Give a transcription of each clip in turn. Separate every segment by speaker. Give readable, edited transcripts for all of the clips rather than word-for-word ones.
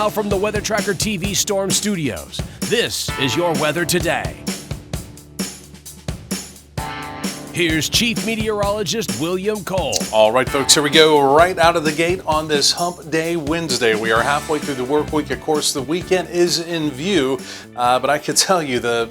Speaker 1: now from the Weather Tracker TV Storm Studios, this is your weather today. Here's Chief Meteorologist William Cole.
Speaker 2: All right, folks, here we go. Right out of the gate on this Hump Day Wednesday. We are halfway through the work week. Of course, the weekend is in view, but I can tell you the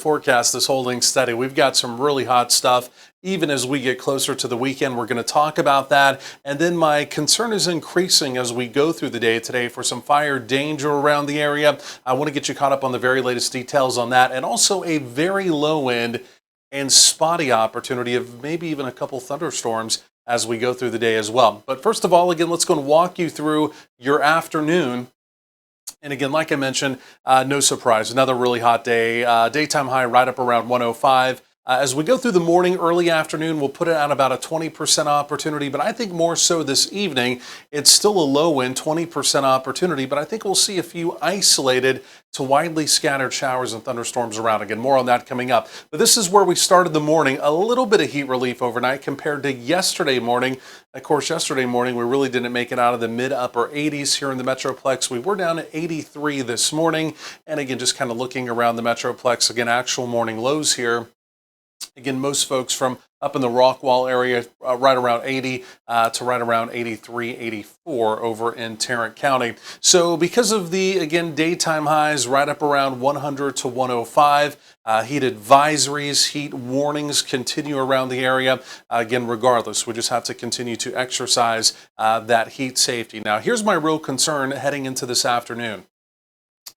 Speaker 2: forecast is holding steady. We've got some really hot stuff. Even as we get closer to the weekend, we're going to talk about that. And then my concern is increasing as we go through the day today for some fire danger around the area. I want to get you caught up on the very latest details on that, and also a very low end and spotty opportunity of maybe even a couple thunderstorms as we go through the day as well. But first of all, again, let's go and walk you through your afternoon. And again, like I mentioned, no surprise, another really hot day. Daytime high right up around 105. As we go through the morning, early afternoon, we'll put it at about a 20% opportunity, but I think more so this evening, it's still a low end 20% opportunity, but I think we'll see a few isolated to widely scattered showers and thunderstorms around. Again, more on that coming up. But this is where we started the morning, a little bit of heat relief overnight compared to yesterday morning. Of course, yesterday morning, we really didn't make it out of the mid-upper 80s here in the Metroplex. We were down at 83 this morning. And again, just kind of looking around the Metroplex, again, actual morning lows here. Again, most folks from up in the Rockwall area, right around 80 to right around 83, 84 over in Tarrant County. So because of the, again, daytime highs right up around 100 to 105, heat advisories, heat warnings continue around the area. Again, regardless, we just have to continue to exercise that heat safety. Now, here's my real concern heading into this afternoon.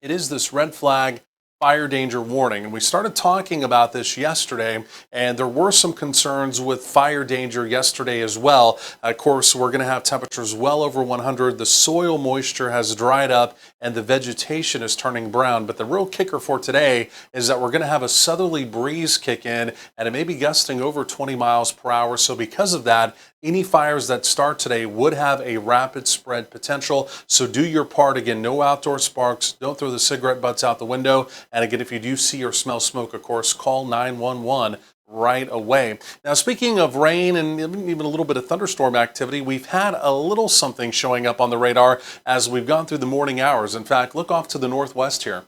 Speaker 2: It is this red flag fire danger warning. And we started talking about this yesterday, and there were some concerns with fire danger yesterday as well. Of course, we're going to have temperatures well over 100. The soil moisture has dried up and the vegetation is turning brown. But the real kicker for today is that we're going to have a southerly breeze kick in, and it may be gusting over 20 miles per hour. So because of that, any fires that start today would have a rapid spread potential. So do your part. Again, no outdoor sparks. Don't throw the cigarette butts out the window. And again, if you do see or smell smoke, of course, call 911 right away. Now, speaking of rain and even a little bit of thunderstorm activity, we've had a little something showing up on the radar as we've gone through the morning hours. In fact, look off to the northwest here.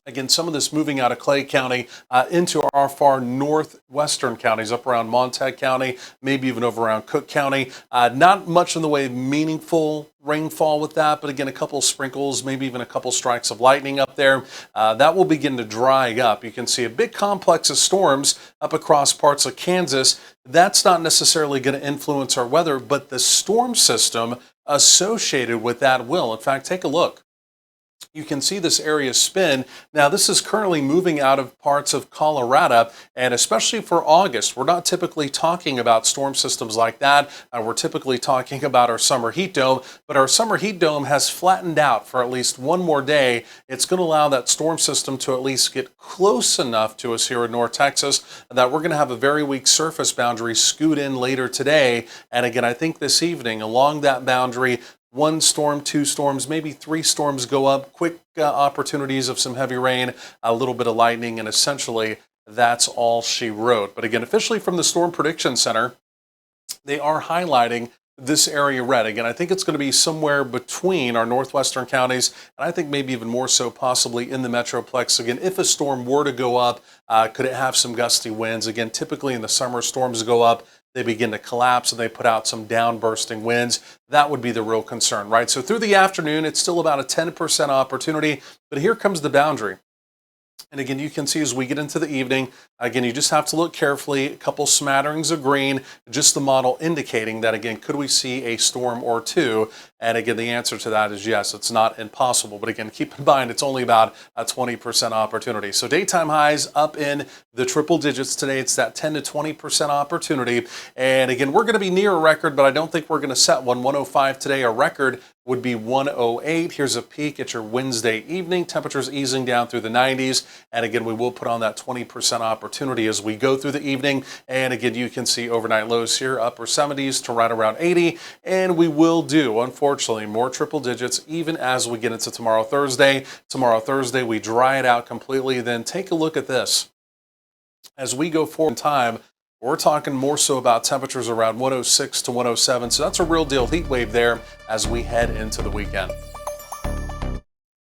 Speaker 2: Again, some of this moving out of Clay County into our far northwestern counties, up around Montague County, maybe even over around Cook County. Not much in the way of meaningful rainfall with that, but again, a couple of sprinkles, maybe even a couple strikes of lightning up there. That will begin to dry up. You can see a big complex of storms up across parts of Kansas. That's not necessarily going to influence our weather, but the storm system associated with that will. In fact, take a look. You can see this area spin. Now, this is currently moving out of parts of Colorado, and especially for August, we're not typically talking about storm systems like that. We're typically talking about our summer heat dome, but our summer heat dome has flattened out for at least one more day. It's going to allow that storm system to at least get close enough to us here in North Texas that we're going to have a very weak surface boundary scoot in later today. And again, I think this evening along that boundary, one storm, two storms, maybe three storms go up, quick opportunities of some heavy rain, a little bit of lightning, and essentially that's all she wrote. But again, officially from the Storm Prediction Center, they are highlighting this area red. Again, I think it's going to be somewhere between our northwestern counties, and I think maybe even more so possibly in the Metroplex. Again, if a storm were to go up, could it have some gusty winds? Again, typically in the summer, storms go up, they begin to collapse and they put out some downbursting winds. That would be the real concern, right? So through the afternoon, it's still about a 10% opportunity, but here comes the boundary. And again, you can see as we get into the evening, again, you just have to look carefully, a couple smatterings of green, just the model indicating that, again, could we see a storm or two? And again, the answer to that is yes, it's not impossible. But again, keep in mind, it's only about a 20% opportunity. So daytime highs up in the triple digits today. It's that 10 to 20% opportunity. And again, we're going to be near a record, but I don't think we're going to set one. 105 today, a record would be 108. Here's a peek at your Wednesday evening. Temperatures easing down through the 90s. And again, we will put on that 20% opportunity as we go through the evening. And again, you can see overnight lows here, upper 70s to right around 80. And we will do, unfortunately, more triple digits even as we get into tomorrow, Thursday. Tomorrow, Thursday, we dry it out completely. Then take a look at this. As we go forward in time, we're talking more so about temperatures around 106 to 107. So that's a real deal heat wave there as we head into the weekend.